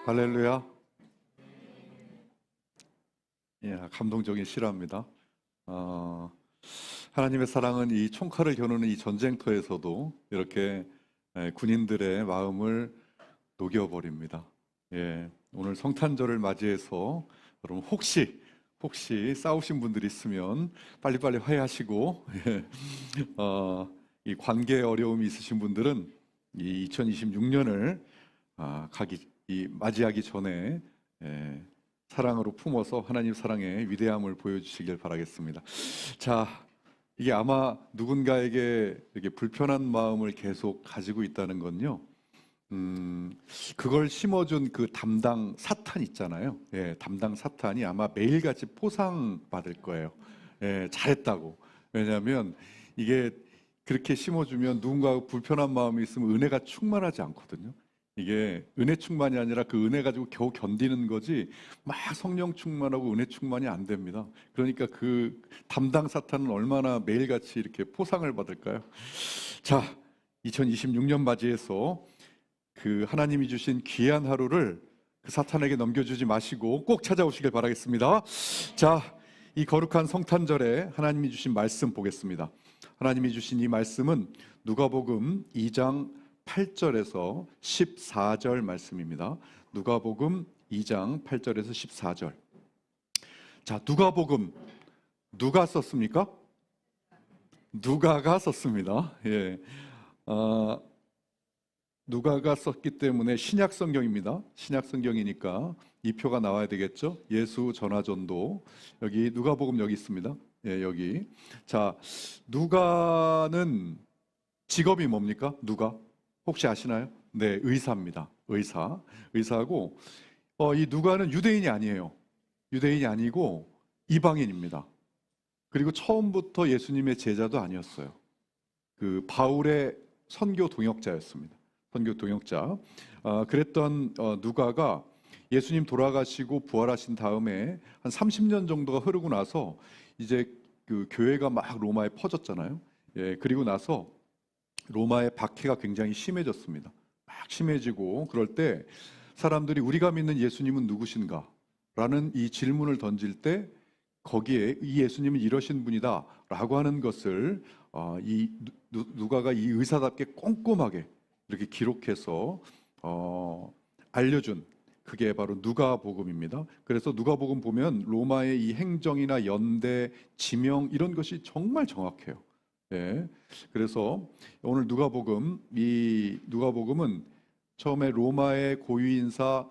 할렐루야. 예, 감동적인 실화입니다. 하나님의 사랑은 이 총칼을 겨누는 이 전쟁터에서도 이렇게 군인들의 마음을 녹여버립니다. 예, 오늘 성탄절을 맞이해서 여러분 혹시 싸우신 분들이 있으면 빨리빨리 화해하시고 예, 이 관계에 어려움이 있으신 분들은 이 2026년을 맞이하기 전에 사랑으로 품어서 하나님 사랑의 위대함을 보여주시길 바라겠습니다. 자, 이게 아마 누군가에게 이렇게 불편한 마음을 계속 가지고 있다는 건요. 그걸 심어준 그 담당 사탄 있잖아요. 예, 담당 사탄이 아마 매일같이 포상받을 거예요. 예, 잘했다고. 왜냐하면 이게 그렇게 심어주면 누군가 불편한 마음이 있으면 은혜가 충만하지 않거든요. 이게 은혜 충만이 아니라 그 은혜 가지고 겨우 견디는 거지 막 성령 충만하고 은혜 충만이 안 됩니다. 그러니까 그 담당 사탄은 얼마나 매일같이 이렇게 포상을 받을까요? 자, 2026년 맞이해서 그 하나님이 주신 귀한 하루를 그 사탄에게 넘겨주지 마시고 꼭 찾아오시길 바라겠습니다. 자, 이 거룩한 성탄절에 하나님이 주신 말씀 보겠습니다. 하나님이 주신 이 말씀은 누가복음 2장 8절에서 14절 말씀입니다. 누가복음 2장 8절에서 14절. 자, 누가복음 누가 썼습니까? 누가가 썼습니다. 예. 누가가 썼기 때문에 신약 성경입니다. 신약 성경이니까 이 표가 나와야 되겠죠? 예수 전화전도. 여기 누가복음 여기 있습니다. 예, 여기. 자, 누가는 직업이 뭡니까? 누가? 혹시 아시나요? 네, 의사입니다. 의사고 이 누가는 유대인이 아니에요. 유대인이 아니고 이방인입니다. 그리고 처음부터 예수님의 제자도 아니었어요. 그 바울의 선교 동역자였습니다. 선교 동역자. 그랬던 누가가 예수님 돌아가시고 부활하신 다음에 한 30년 정도가 흐르고 나서 이제 그 교회가 막 로마에 퍼졌잖아요. 예, 그리고 나서 로마의 박해가 굉장히 심해졌습니다. 막 심해지고 그럴 때 사람들이 우리가 믿는 예수님은 누구신가? 라는 이 질문을 던질 때 거기에 이 예수님은 이러신 분이다 라고 하는 것을 이 누가가 이 의사답게 꼼꼼하게 이렇게 기록해서 알려준 그게 바로 누가복음입니다. 그래서 누가복음 보면 로마의 이 행정이나 연대, 지명 이런 것이 정말 정확해요. 네. 그래서 오늘 이 누가복음은 처음에 로마의 고위인사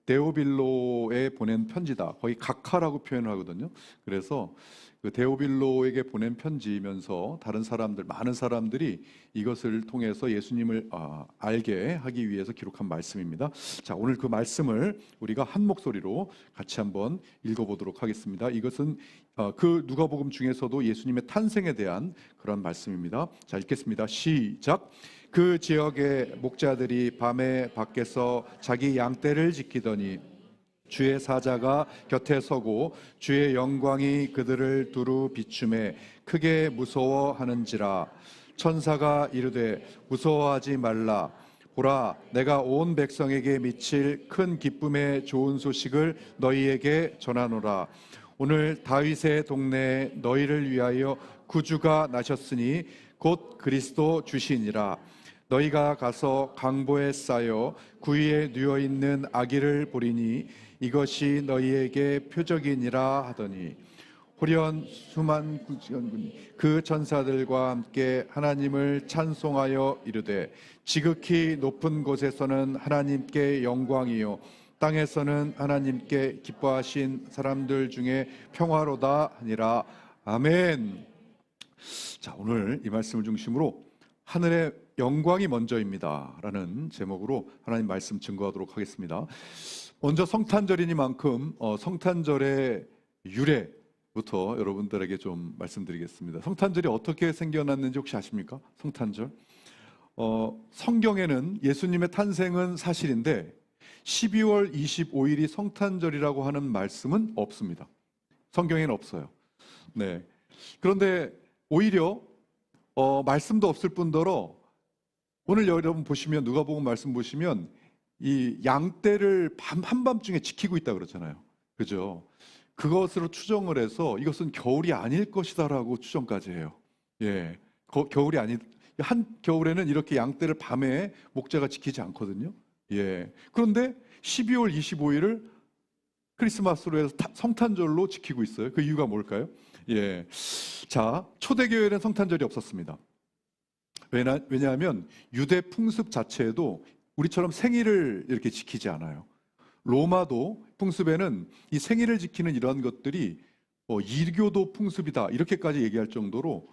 데오빌로에 보낸 편지다. 거의 각하라고 표현을 하거든요. 그래서 그 데오빌로에게 보낸 편지이면서 많은 사람들이 이것을 통해서 예수님을 알게 하기 위해서 기록한 말씀입니다. 자, 오늘 그 말씀을 우리가 한 목소리로 같이 한번 읽어보도록 하겠습니다. 이것은 그 누가복음 중에서도 예수님의 탄생에 대한 그런 말씀입니다. 자, 읽겠습니다. 시작. 그 지역의 목자들이 밤에 밖에서 자기 양떼를 지키더니 주의 사자가 곁에 서고 주의 영광이 그들을 두루 비추매 크게 무서워하는지라. 천사가 이르되 무서워하지 말라. 보라, 내가 온 백성에게 미칠 큰 기쁨의 좋은 소식을 너희에게 전하노라. 오늘 다윗의 동네에 너희를 위하여 구주가 나셨으니 곧 그리스도 주시니라. 너희가 가서 강보에 쌓여 구위에 누워 있는 아기를 보리니 이것이 너희에게 표적이니라 하더니 호련 수만 구전군이 그 천사들과 함께 하나님을 찬송하여 이르되 지극히 높은 곳에서는 하나님께 영광이요 땅에서는 하나님께 기뻐하신 사람들 중에 평화로다 하니라. 아멘. 자, 오늘 이 말씀을 중심으로 하늘의 영광이 먼저입니다 라는 제목으로 하나님 말씀 증거하도록 하겠습니다. 먼저 성탄절이니만큼 성탄절의 유래부터 여러분들에게 좀 말씀드리겠습니다. 성탄절이 어떻게 생겨났는지 혹시 아십니까? 성탄절. 성경에는 예수님의 탄생은 사실인데 12월 25일이 성탄절이라고 하는 말씀은 없습니다. 성경에는 없어요. 네. 그런데 오히려 말씀도 없을 뿐더러 오늘 여러분 보시면 누가복음 말씀 보시면 이 양떼를 한밤중에 지키고 있다 그러잖아요. 그죠? 그것으로 추정을 해서 이것은 겨울이 아닐 것이다라고 추정까지 해요. 예, 겨울이 아니 한 겨울에는 이렇게 양떼를 밤에 목자가 지키지 않거든요. 예, 그런데 12월 25일을 크리스마스로 해서 성탄절로 지키고 있어요. 그 이유가 뭘까요? 예, 자, 초대교회는 성탄절이 없었습니다. 왜냐하면 유대 풍습 자체에도 우리처럼 생일을 이렇게 지키지 않아요. 로마도 풍습에는 이 생일을 지키는 이러한 것들이 이교도 풍습이다 이렇게까지 얘기할 정도로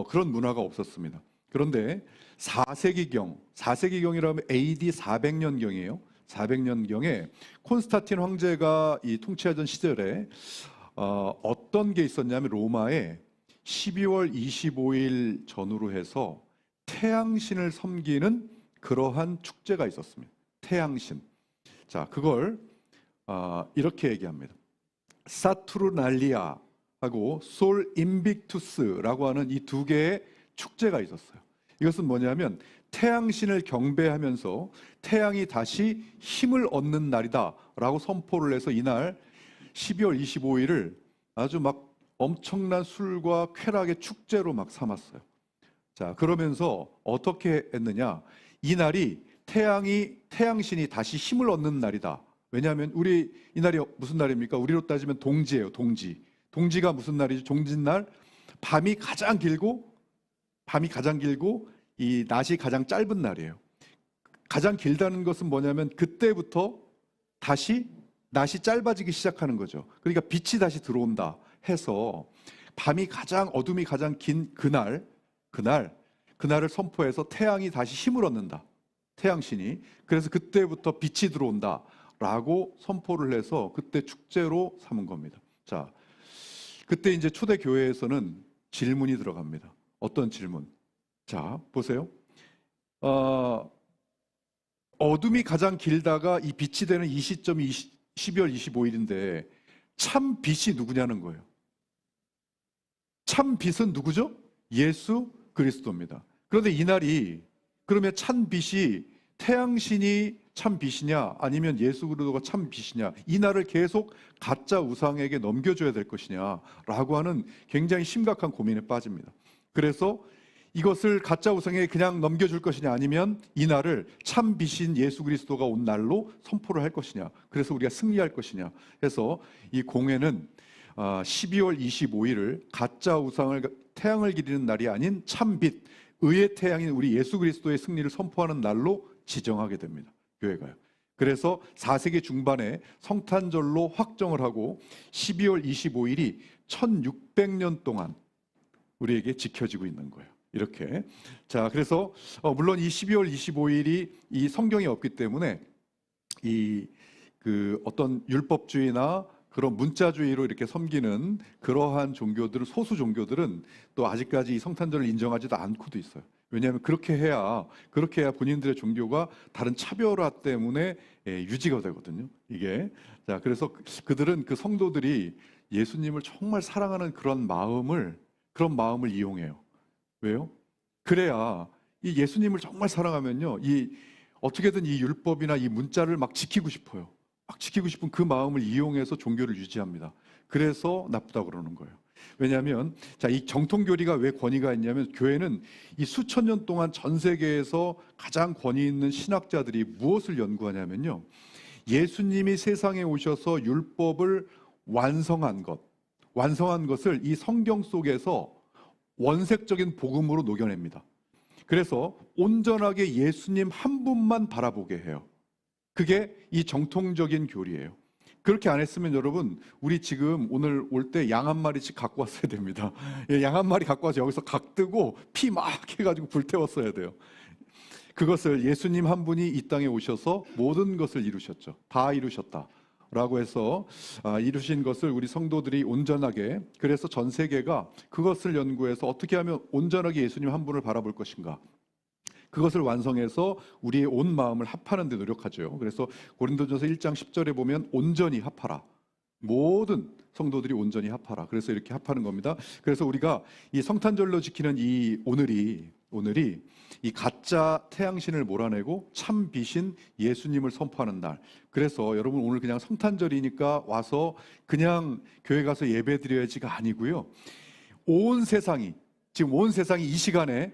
그런 문화가 없었습니다. 그런데 4세기경이라면 AD 400년경이에요. 400년경에 콘스탄틴 황제가 이 통치하던 시절에 어떤 게 있었냐면 로마에 12월 25일 전후로 해서 태양신을 섬기는 그러한 축제가 있었습니다. 태양신. 자, 그걸 이렇게 얘기합니다. 사투르날리아하고 솔 인빅투스라고 하는 이 두 개의 축제가 있었어요. 이것은 뭐냐면 태양신을 경배하면서 태양이 다시 힘을 얻는 날이다라고 선포를 해서 이날 12월 25일을 아주 막 엄청난 술과 쾌락의 축제로 막 삼았어요. 자, 그러면서 어떻게 했느냐? 이 날이 태양신이 다시 힘을 얻는 날이다. 왜냐하면 우리 이 날이 무슨 날입니까? 우리로 따지면 동지예요. 동지가 무슨 날이죠? 종짓날. 밤이 가장 길고 이 낮이 가장 짧은 날이에요. 가장 길다는 것은 뭐냐면 그때부터 다시 낮이 짧아지기 시작하는 거죠. 그러니까 빛이 다시 들어온다 해서 어둠이 가장 긴 그날을 선포해서 태양이 다시 힘을 얻는다. 태양신이. 그래서 그때부터 빛이 들어온다라고 선포를 해서 그때 축제로 삼은 겁니다. 자, 그때 이제 초대 교회에서는 질문이 들어갑니다. 어떤 질문? 자, 보세요. 어둠이 가장 길다가 이 빛이 되는 이 시점이 12월 25일인데 참 빛이 누구냐는 거예요. 참 빛은 누구죠? 예수 그리스도입니다. 그런데 이날이 그러면 참 빛이 태양신이 참 빛이냐 아니면 예수 그리스도가 참 빛이냐 이 날을 계속 가짜 우상에게 넘겨줘야 될 것이냐라고 하는 굉장히 심각한 고민에 빠집니다. 그래서 이것을 가짜 우상에게 그냥 넘겨줄 것이냐 아니면 이 날을 참 빛인 예수 그리스도가 온 날로 선포를 할 것이냐 그래서 우리가 승리할 것이냐 해서 이 공회는 12월 25일을 가짜 우상을 태양을 기리는 날이 아닌 참빛 의의 태양인 우리 예수 그리스도의 승리를 선포하는 날로 지정하게 됩니다. 교회가요. 그래서 4세기 중반에 성탄절로 확정을 하고 12월 25일이 1600년 동안 우리에게 지켜지고 있는 거예요. 이렇게. 자, 그래서 물론 이 12월 25일이 이 성경에 없기 때문에 그 어떤 율법주의나 그런 문자주의로 이렇게 섬기는 그러한 소수 종교들은 또 아직까지 이 성탄절을 인정하지도 않고도 있어요. 왜냐하면 그렇게 해야 본인들의 종교가 다른 차별화 때문에 유지가 되거든요. 이게. 자, 그래서 그들은 그 성도들이 예수님을 정말 사랑하는 그런 마음을 이용해요. 왜요? 그래야 이 예수님을 정말 사랑하면요, 어떻게든 이 율법이나 이 문자를 막 지키고 싶어요. 막 지키고 싶은 그 마음을 이용해서 종교를 유지합니다. 그래서 나쁘다고 그러는 거예요. 왜냐하면 이 정통교리가 왜 권위가 있냐면 교회는 이 수천 년 동안 전 세계에서 가장 권위 있는 신학자들이 무엇을 연구하냐면요, 예수님이 세상에 오셔서 율법을 완성한 것을 이 성경 속에서 원색적인 복음으로 녹여냅니다. 그래서 온전하게 예수님 한 분만 바라보게 해요. 그게 이 정통적인 교리예요. 그렇게 안 했으면 여러분, 우리 지금 오늘 올 때 양 한 마리씩 갖고 왔어야 됩니다. 양 한 마리 갖고 와서 여기서 각 뜨고 피 막 해가지고 불태웠어야 돼요. 그것을 예수님 한 분이 이 땅에 오셔서 모든 것을 이루셨죠. 다 이루셨다 라고 해서 이루신 것을 우리 성도들이 온전하게, 그래서 전 세계가 그것을 연구해서 어떻게 하면 온전하게 예수님 한 분을 바라볼 것인가, 그것을 완성해서 우리의 온 마음을 합하는 데 노력하죠. 그래서 고린도전서 1장 10절에 보면 온전히 합하라, 모든 성도들이 온전히 합하라, 그래서 이렇게 합하는 겁니다. 그래서 우리가 이 성탄절로 지키는 이 오늘이 오늘이 이 가짜 태양신을 몰아내고 참 빛인 예수님을 선포하는 날. 그래서 여러분 오늘 그냥 성탄절이니까 와서 그냥 교회 가서 예배 드려야지가 아니고요. 온 세상이 지금 온 세상이 이 시간에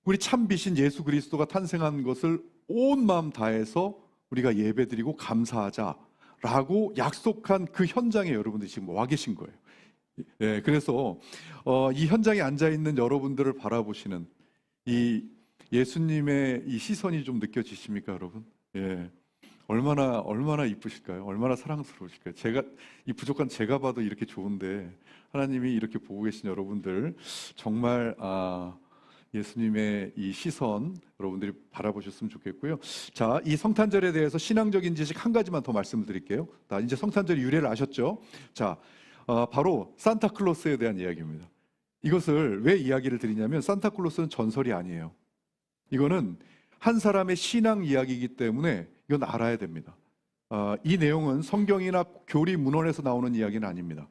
우리 참 빛인 예수 그리스도가 탄생한 것을 온 마음 다해서 우리가 예배드리고 감사하자라고 약속한 그 현장에 여러분들이 지금 와 계신 거예요. 예, 그래서 이 현장에 앉아 있는 여러분들을 바라보시는 이 예수님의 이 시선이 좀 느껴지십니까, 여러분? 예, 얼마나 이쁘실까요? 얼마나 사랑스러우실까요? 이 부족한 제가 봐도 이렇게 좋은데 하나님이 이렇게 보고 계신 여러분들 정말 예수님의 이 시선 여러분들이 바라보셨으면 좋겠고요. 자, 이 성탄절에 대해서 신앙적인 지식 한 가지만 더 말씀을 드릴게요. 이제 성탄절 유래를 아셨죠? 자, 바로 산타클로스에 대한 이야기입니다. 이것을 왜 이야기를 드리냐면 산타클로스는 전설이 아니에요. 이거는 한 사람의 신앙 이야기이기 때문에 이건 알아야 됩니다. 이 내용은 성경이나 교리 문헌에서 나오는 이야기는 아닙니다.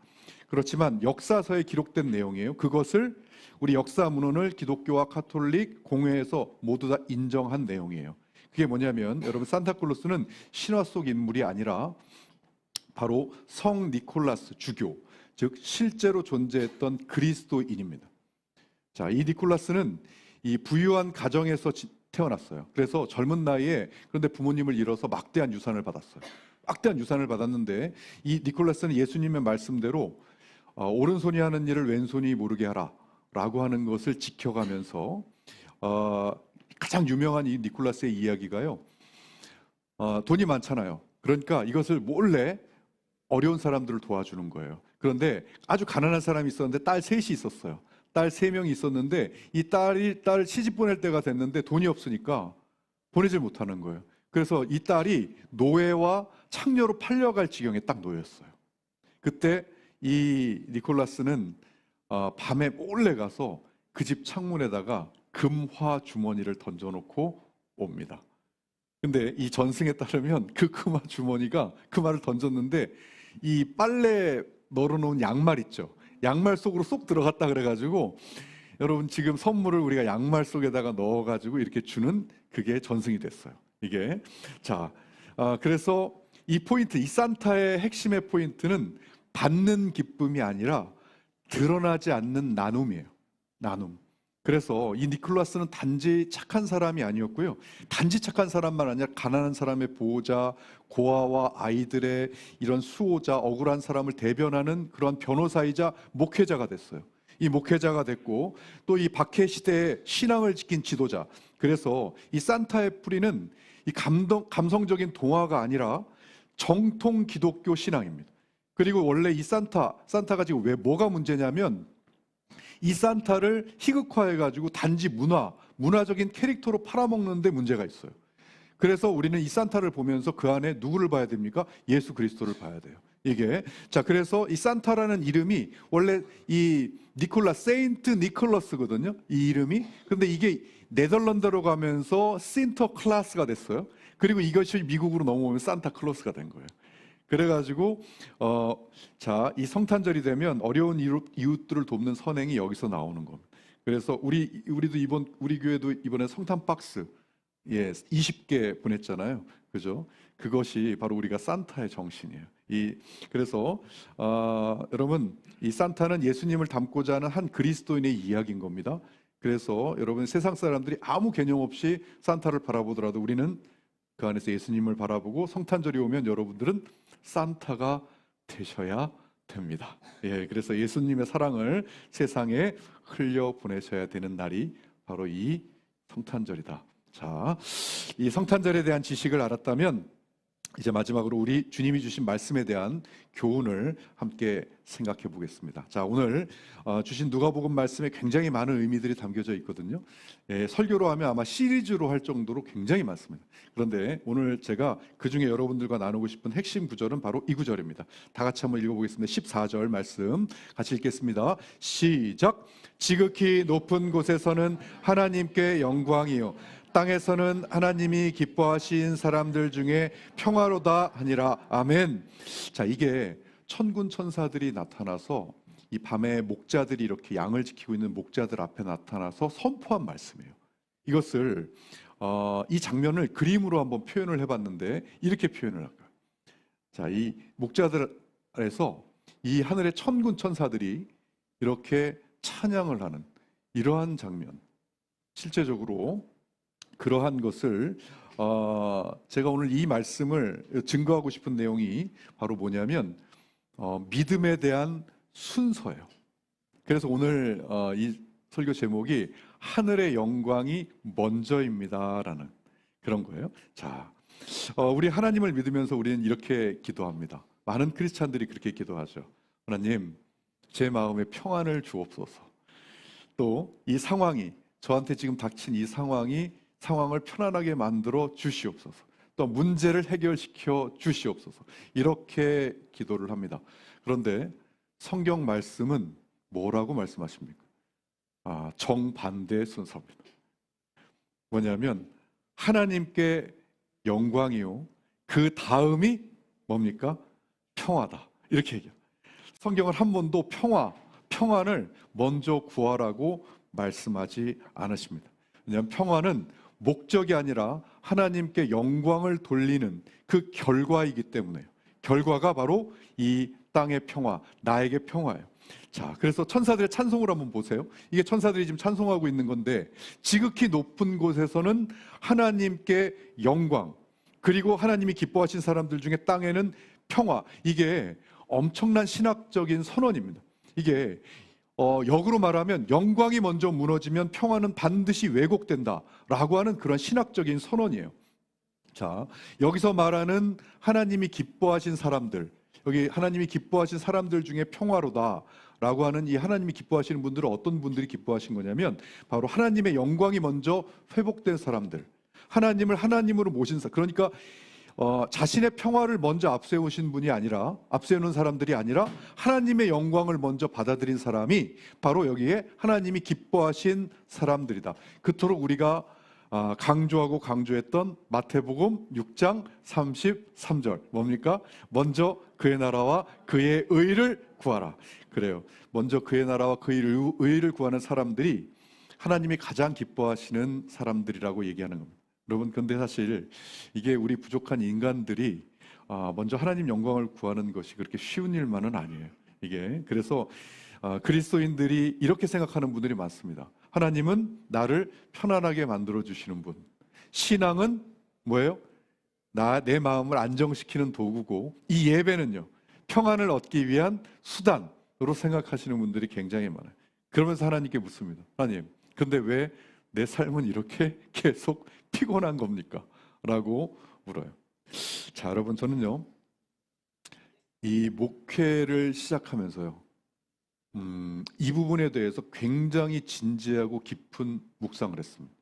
그렇지만 역사서에 기록된 내용이에요. 그것을 우리 역사 문헌을 기독교와 카톨릭 공회에서 모두 다 인정한 내용이에요. 그게 뭐냐면 여러분 산타클로스는 신화 속 인물이 아니라 바로 성 니콜라스 주교, 즉 실제로 존재했던 그리스도인입니다. 자, 이 니콜라스는 이 부유한 가정에서 태어났어요. 그래서 젊은 나이에 그런데 부모님을 잃어서 막대한 유산을 받았어요. 막대한 유산을 받았는데 이 니콜라스는 예수님의 말씀대로 오른손이 하는 일을 왼손이 모르게 하라 라고 하는 것을 지켜가면서 가장 유명한 이 니콜라스의 이야기가요, 돈이 많잖아요. 그러니까 이것을 몰래 어려운 사람들을 도와주는 거예요. 그런데 아주 가난한 사람이 있었는데 딸 셋이 있었어요. 딸 3명이 있었는데 이 딸 시집 보낼 때가 됐는데 돈이 없으니까 보내질 못하는 거예요. 그래서 이 딸이 노예와 창녀로 팔려갈 지경에 딱 놓였어요. 그때 이 니콜라스는 밤에 몰래 가서 그 집 창문에다가 금화 주머니를 던져놓고 옵니다. 근데 이 전승에 따르면 그 금화 주머니가 금화를 던졌는데 이 빨래 널어놓은 양말 있죠. 양말 속으로 쏙 들어갔다 그래가지고 여러분 지금 선물을 우리가 양말 속에다가 넣어가지고 이렇게 주는 그게 전승이 됐어요. 이게 자, 그래서 이 포인트, 이 산타의 핵심의 포인트는 받는 기쁨이 아니라 드러나지 않는 나눔이에요. 나눔. 그래서 이 니콜라스는 단지 착한 사람이 아니었고요. 단지 착한 사람만 아니라 가난한 사람의 보호자, 고아와 아이들의 이런 수호자, 억울한 사람을 대변하는 그런 변호사이자 목회자가 됐어요. 이 목회자가 됐고 또 이 박해 시대에 신앙을 지킨 지도자. 그래서 이 산타의 뿌리는 이 감성적인 동화가 아니라 정통 기독교 신앙입니다. 그리고 원래 이 산타가 지금 왜 뭐가 문제냐면 이 산타를 희극화해가지고 단지 문화적인 캐릭터로 팔아먹는 데 문제가 있어요. 그래서 우리는 이 산타를 보면서 그 안에 누구를 봐야 됩니까? 예수 그리스도를 봐야 돼요. 이게 자, 그래서 이 산타라는 이름이 원래 이 세인트 니콜러스거든요. 이 이름이. 근데 이게 네덜란드로 가면서 신터클라스가 됐어요. 그리고 이것이 미국으로 넘어오면 산타클로스가 된 거예요. 그래가지고 자, 이 성탄절이 되면 어려운 이웃들을 돕는 선행이 여기서 나오는 겁니다. 그래서 우리도 우리 교회도 이번에 성탄 박스 20개 보냈잖아요. 그죠? 그것이 바로 우리가 산타의 정신이에요. 그래서 여러분 이 산타는 예수님을 담고자 하는 한 그리스도인의 이야기인 겁니다. 그래서 여러분 세상 사람들이 아무 개념 없이 산타를 바라보더라도 우리는 그 안에서 예수님을 바라보고 성탄절이 오면 여러분들은 산타가 되셔야 됩니다. 예, 그래서 예수님의 사랑을 세상에 흘려 보내셔야 되는 날이 바로 이 성탄절이다. 자, 이 성탄절에 대한 지식을 알았다면 이제 마지막으로 우리 주님이 주신 말씀에 대한 교훈을 함께 생각해 보겠습니다. 자, 오늘 주신 누가복음 말씀에 굉장히 많은 의미들이 담겨져 있거든요. 예, 설교로 하면 아마 시리즈로 할 정도로 굉장히 많습니다. 그런데 오늘 제가 그중에 여러분들과 나누고 싶은 핵심 구절은 바로 이 구절입니다. 다 같이 한번 읽어보겠습니다. 14절 말씀 같이 읽겠습니다. 시작. 지극히 높은 곳에서는 하나님께 영광이요 땅에서는 하나님이 기뻐하신 사람들 중에 평화로다 하니라. 아멘. 자, 이게 천군 천사들이 나타나서 이 밤에 목자들이 이렇게 양을 지키고 있는 목자들 앞에 나타나서 선포한 말씀이에요. 이것을 이 장면을 그림으로 한번 표현을 해봤는데 이렇게 표현을 할까요? 자, 이 목자들에서 이 하늘의 천군 천사들이 이렇게 찬양을 하는 이러한 장면, 실제적으로 그러한 것을 제가 오늘 이 말씀을 증거하고 싶은 내용이 바로 뭐냐면 믿음에 대한 순서예요. 그래서 오늘 이 설교 제목이 하늘의 영광이 먼저입니다라는 그런 거예요. 자, 우리 하나님을 믿으면서 우리는 이렇게 기도합니다. 많은 크리스찬들이 그렇게 기도하죠. 하나님, 제 마음에 평안을 주옵소서. 또 이 상황이 저한테 지금 닥친 이 상황을 편안하게 만들어 주시옵소서. 또 문제를 해결시켜 주시옵소서. 이렇게 기도를 합니다. 그런데 성경 말씀은 뭐라고 말씀하십니까? 정반대의 순서입니다. 뭐냐면 하나님께 영광이요, 그 다음이 뭡니까? 평화다. 이렇게 얘기해요. 성경은 한 번도 평안을 먼저 구하라고 말씀하지 않으십니다. 왜냐하면 평안은 목적이 아니라 하나님께 영광을 돌리는 그 결과이기 때문에요. 결과가 바로 이 땅의 평화, 나에게 평화예요. 자, 그래서 천사들의 찬송을 한번 보세요. 이게 천사들이 지금 찬송하고 있는 건데, 지극히 높은 곳에서는 하나님께 영광, 그리고 하나님이 기뻐하신 사람들 중에 땅에는 평화. 이게 엄청난 신학적인 선언입니다. 이게 역으로 말하면 영광이 먼저 무너지면 평화는 반드시 왜곡된다라고 하는 그런 신학적인 선언이에요. 자, 여기서 말하는 하나님이 기뻐하신 사람들, 여기 하나님이 기뻐하신 사람들 중에 평화로다라고 하는 이 하나님이 기뻐하시는 분들은 어떤 분들이 기뻐하신 거냐면 바로 하나님의 영광이 먼저 회복된 사람들, 하나님을 하나님으로 모신 사람, 그러니까 자신의 평화를 먼저 앞세우신 분이 아니라, 앞세우는 사람들이 아니라 하나님의 영광을 먼저 받아들인 사람이 바로 여기에 하나님이 기뻐하신 사람들이다. 그토록 우리가 강조하고 강조했던 마태복음 6장 33절 뭡니까? 먼저 그의 나라와 그의 의를 구하라. 그래요. 먼저 그의 나라와 그의 의를 구하는 사람들이 하나님이 가장 기뻐하시는 사람들이라고 얘기하는 겁니다. 여러분, 근데 사실 이게 우리 부족한 인간들이 먼저 하나님 영광을 구하는 것이 그렇게 쉬운 일만은 아니에요. 이게 그래서 그리스도인들이 이렇게 생각하는 분들이 많습니다. 하나님은 나를 편안하게 만들어 주시는 분. 신앙은 뭐예요? 내 마음을 안정시키는 도구고, 이 예배는요, 평안을 얻기 위한 수단으로 생각하시는 분들이 굉장히 많아요. 그러면서 하나님께 묻습니다. 하나님, 근데 왜 내 삶은 이렇게 계속 피곤한 겁니까? 라고 물어요. 자, 여러분, 저는요, 이 목회를 시작하면서요, 이 부분에 대해서 굉장히 진지하고 깊은 묵상을 했습니다.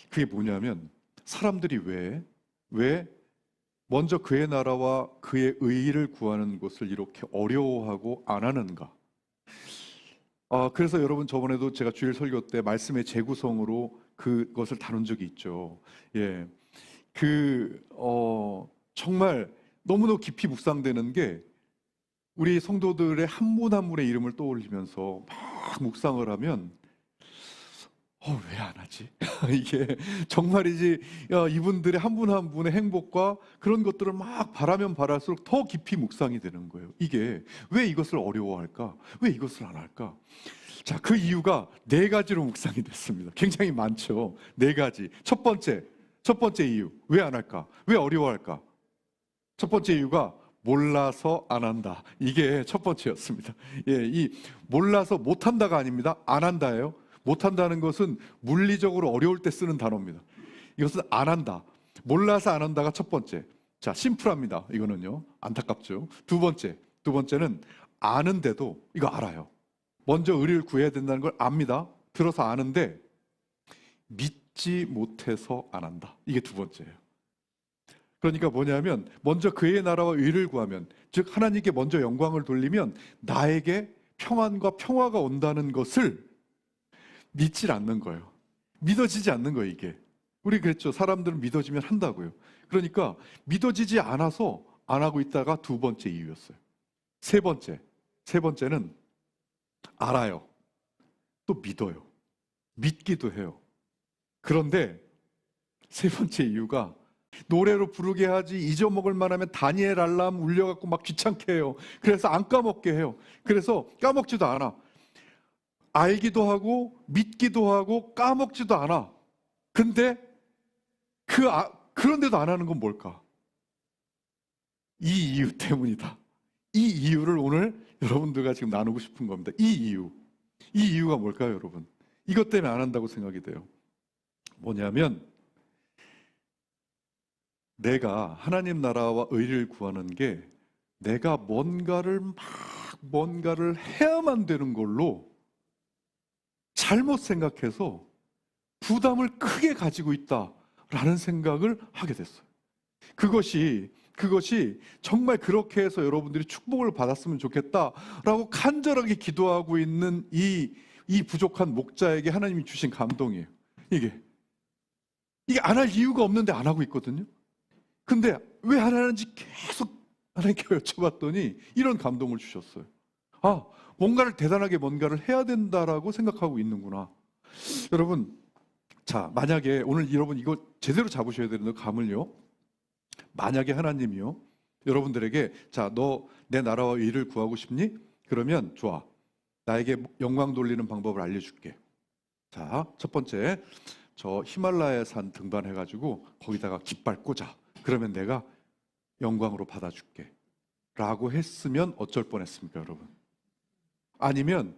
그게 뭐냐면, 사람들이 왜 먼저 그의 나라와 그의 의를 구하는 것을 이렇게 어려워하고 안 하는가? 그래서 여러분, 저번에도 제가 주일 설교 때 말씀의 재구성으로 그것을 다룬 적이 있죠. 예, 정말 너무너무 깊이 묵상되는 게, 우리 성도들의 한 분 한 분의 이름을 떠올리면서 막 묵상을 하면 왜 안 하지? 이게 정말이지, 이분들의 한 분 한 분의 행복과 그런 것들을 막 바라면 바랄수록 더 깊이 묵상이 되는 거예요. 이게 왜 이것을 어려워할까? 왜 이것을 안 할까? 자, 그 이유가 네 가지로 묵상이 됐습니다. 굉장히 많죠. 네 가지. 첫 번째 이유, 왜 안 할까? 왜 어려워할까? 첫 번째 이유가 몰라서 안 한다. 이게 첫 번째였습니다. 예, 이 몰라서 못 한다가 아닙니다. 안 한다예요. 못 한다는 것은 물리적으로 어려울 때 쓰는 단어입니다. 이것은 안 한다. 몰라서 안 한다가 첫 번째. 자, 심플합니다. 이거는요. 안타깝죠. 두 번째는 아는데도 이거 알아요. 먼저 의를 구해야 된다는 걸 압니다. 들어서 아는데 믿지 못해서 안 한다. 이게 두 번째예요. 그러니까 뭐냐면, 먼저 그의 나라와 의를 구하면, 즉 하나님께 먼저 영광을 돌리면 나에게 평안과 평화가 온다는 것을 믿질 않는 거예요. 믿어지지 않는 거예요, 이게. 우리 그랬죠. 사람들은 믿어지면 한다고요. 그러니까 믿어지지 않아서 안 하고 있다가 두 번째 이유였어요. 세 번째, 세 번째는 알아요. 또 믿어요. 믿기도 해요. 그런데 세 번째 이유가 노래로 부르게 하지 잊어먹을 만하면 다니엘 알람 울려갖고 막 귀찮게 해요. 그래서 안 까먹게 해요. 그래서 까먹지도 않아. 알기도 하고 믿기도 하고 까먹지도 않아. 근데 그런데도 안 하는 건 뭘까? 이 이유 때문이다. 이 이유를 오늘 여러분들과 지금 나누고 싶은 겁니다. 이 이유가 뭘까요, 여러분? 이것 때문에 안 한다고 생각이 돼요. 뭐냐면 내가 하나님 나라와 의를 구하는 게 내가 뭔가를 해야만 되는 걸로 잘못 생각해서 부담을 크게 가지고 있다라는 생각을 하게 됐어요. 그것이 정말 그렇게 해서 여러분들이 축복을 받았으면 좋겠다라고 간절하게 기도하고 있는 이 부족한 목자에게 하나님이 주신 감동이에요. 이게 안 할 이유가 없는데 안 하고 있거든요. 근데 왜 안 하는지 계속 하나님께 여쭤봤더니 이런 감동을 주셨어요. 아, 대단하게 뭔가를 해야 된다라고 생각하고 있는구나. 여러분, 자, 만약에 오늘 여러분 이거 제대로 잡으셔야 되는 감을요. 만약에 하나님이요, 여러분들에게 자, 너 내 나라와 의를 구하고 싶니? 그러면 좋아. 나에게 영광 돌리는 방법을 알려줄게. 자, 첫 번째, 저 히말라야 산 등반해가지고 거기다가 깃발 꽂아. 그러면 내가 영광으로 받아줄게. 라고 했으면 어쩔 뻔했습니까, 여러분? 아니면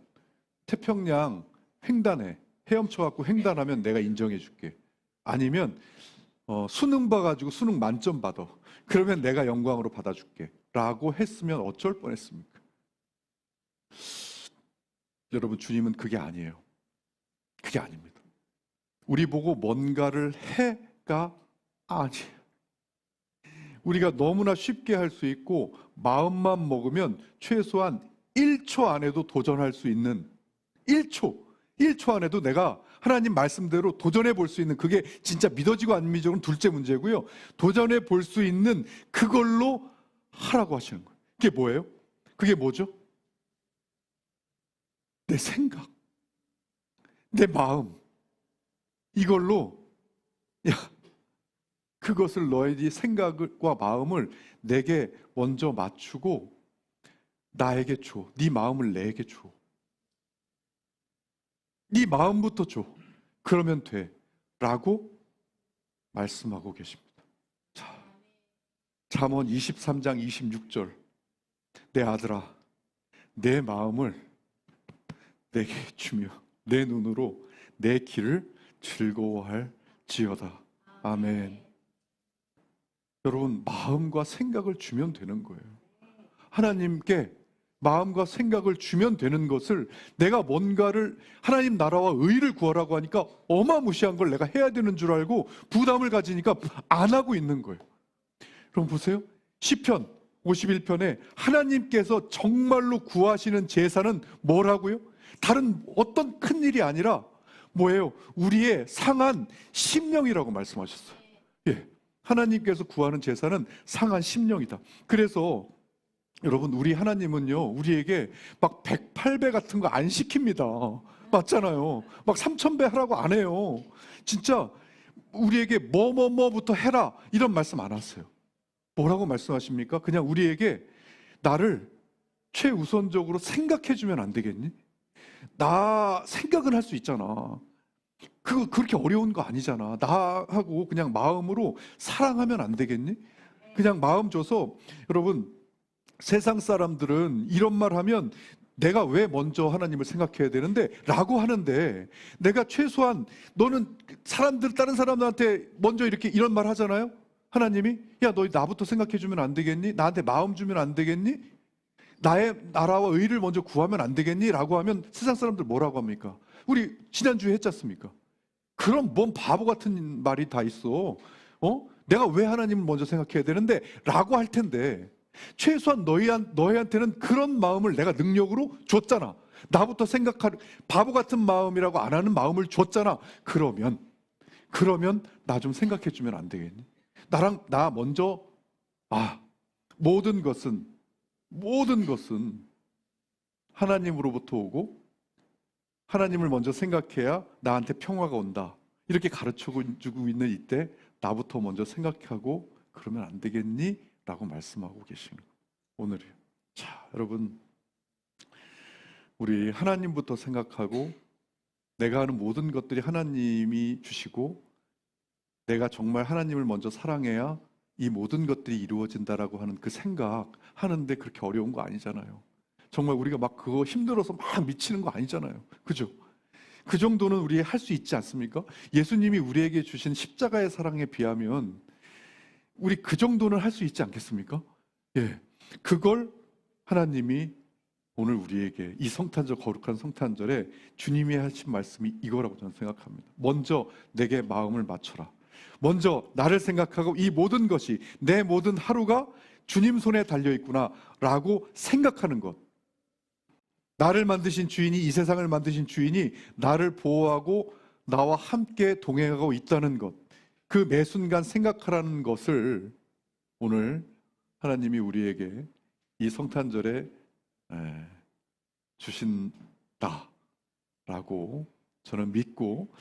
태평양 횡단해. 헤엄쳐갖고 횡단하면 내가 인정해줄게. 아니면 수능 봐가지고 수능 만점 받아. 그러면 내가 영광으로 받아줄게. 라고 했으면 어쩔 뻔했습니까? 여러분, 주님은 그게 아니에요. 그게 아닙니다. 우리 보고 뭔가를 해가 아니에요. 우리가 너무나 쉽게 할 수 있고 마음만 먹으면 최소한 1초 안에도 도전할 수 있는 1초 안에도 내가 하나님 말씀대로 도전해 볼 수 있는, 그게 진짜 믿어지고 안 믿어지고는 둘째 문제고요. 도전해 볼 수 있는 그걸로 하라고 하시는 거예요. 그게 뭐예요? 그게 뭐죠? 내 생각, 내 마음, 이걸로 그것을 너의 생각과 마음을 내게 먼저 맞추고 나에게 줘. 네 마음을 내게 줘. 네 마음부터 줘. 그러면 돼. 라고 말씀하고 계십니다. 자, 잠언 23장 26절. 내 아들아, 내 마음을 내게 주며 내 눈으로 내 길을 즐거워할지어다. 아멘. 여러분, 마음과 생각을 주면 되는 거예요. 하나님께 마음과 생각을 주면 되는 것을 내가 뭔가를 하나님 나라와 의를 구하라고 하니까 어마무시한 걸 내가 해야 되는 줄 알고 부담을 가지니까 안 하고 있는 거예요. 그럼 보세요. 시편 51편에 하나님께서 정말로 구하시는 제사는 뭐라고요? 다른 어떤 큰 일이 아니라 뭐예요? 우리의 상한 심령이라고 말씀하셨어요. 예, 하나님께서 구하는 제사는 상한 심령이다. 그래서 여러분, 우리 하나님은요, 우리에게 막 108배 같은 거 안 시킵니다. 맞잖아요. 막 3000배 하라고 안 해요. 진짜 우리에게 뭐부터 해라 이런 말씀 안 하세요. 뭐라고 말씀하십니까? 그냥 우리에게 나를 최우선적으로 생각해주면 안 되겠니? 나 생각은 할 수 있잖아. 그거 그렇게 어려운 거 아니잖아. 나하고 그냥 마음으로 사랑하면 안 되겠니? 그냥 마음 줘서. 여러분, 세상 사람들은 이런 말 하면 내가 왜 먼저 하나님을 생각해야 되는데 라고 하는데, 내가 최소한 너는 다른 사람들한테 먼저 이렇게 이런 말 하잖아요. 하나님이 야, 너 나부터 생각해 주면 안 되겠니? 나한테 마음 주면 안 되겠니? 나의 나라와 의를 먼저 구하면 안 되겠니? 라고 하면 세상 사람들 뭐라고 합니까? 우리 지난주에 했지 않습니까? 그럼 뭔 바보 같은 말이 다 있어. 내가 왜 하나님을 먼저 생각해야 되는데? 라고 할 텐데, 최소한 너희한테는 그런 마음을 내가 능력으로 줬잖아. 나부터 생각할 바보 같은 마음이라고 안 하는 마음을 줬잖아. 그러면 나 좀 생각해 주면 안 되겠니? 나 먼저 모든 것은 하나님으로부터 오고 하나님을 먼저 생각해야 나한테 평화가 온다. 이렇게 가르쳐주고 있는 이때 나부터 먼저 생각하고 그러면 안 되겠니? 라고 말씀하고 계시는 거예요. 오늘이요. 자, 여러분, 우리 하나님부터 생각하고 내가 하는 모든 것들이 하나님이 주시고 내가 정말 하나님을 먼저 사랑해야 이 모든 것들이 이루어진다라고 하는 그 생각 하는데 그렇게 어려운 거 아니잖아요. 정말 우리가 막 그거 힘들어서 막 미치는 거 아니잖아요. 그죠? 그 정도는 우리 할 수 있지 않습니까? 예수님이 우리에게 주신 십자가의 사랑에 비하면 우리 그 정도는 할 수 있지 않겠습니까? 예, 그걸 하나님이 오늘 우리에게 이 성탄절, 거룩한 성탄절에 주님이 하신 말씀이 이거라고 저는 생각합니다. 먼저 내게 마음을 맞춰라. 먼저 나를 생각하고 이 모든 것이, 내 모든 하루가 주님 손에 달려있구나 라고 생각하는 것. 나를 만드신 주인이, 이 세상을 만드신 주인이 나를 보호하고 나와 함께 동행하고 있다는 것, 그 매 순간 생각하라는 것을 오늘 하나님이 우리에게 이 성탄절에 주신다라고 저는 믿고,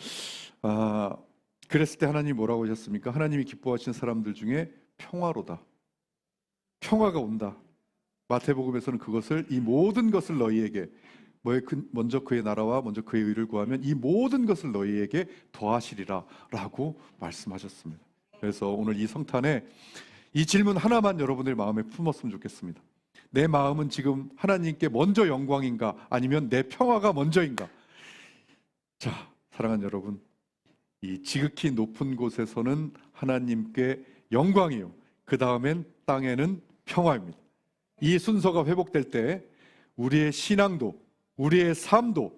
그랬을 때 하나님이 뭐라고 하셨습니까? 하나님이 기뻐하시는 사람들 중에 평화로다, 평화가 온다. 마태복음에서는 그것을, 이 모든 것을 너희에게, 먼저 그의 나라와 먼저 그의 의를 구하면 이 모든 것을 너희에게 더하시리라 라고 말씀하셨습니다. 그래서 오늘 이 성탄에 이 질문 하나만 여러분들 마음에 품었으면 좋겠습니다. 내 마음은 지금 하나님께 먼저 영광인가, 아니면 내 평화가 먼저인가? 자, 사랑하는 여러분, 이 지극히 높은 곳에서는 하나님께 영광이요, 그 다음엔 땅에는 평화입니다. 이 순서가 회복될 때 우리의 신앙도, 우리의 삶도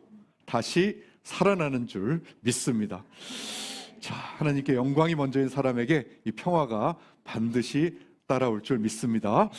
다시 살아나는 줄 믿습니다. 자, 하나님께 영광이 먼저인 사람에게 이 평화가 반드시 따라올 줄 믿습니다.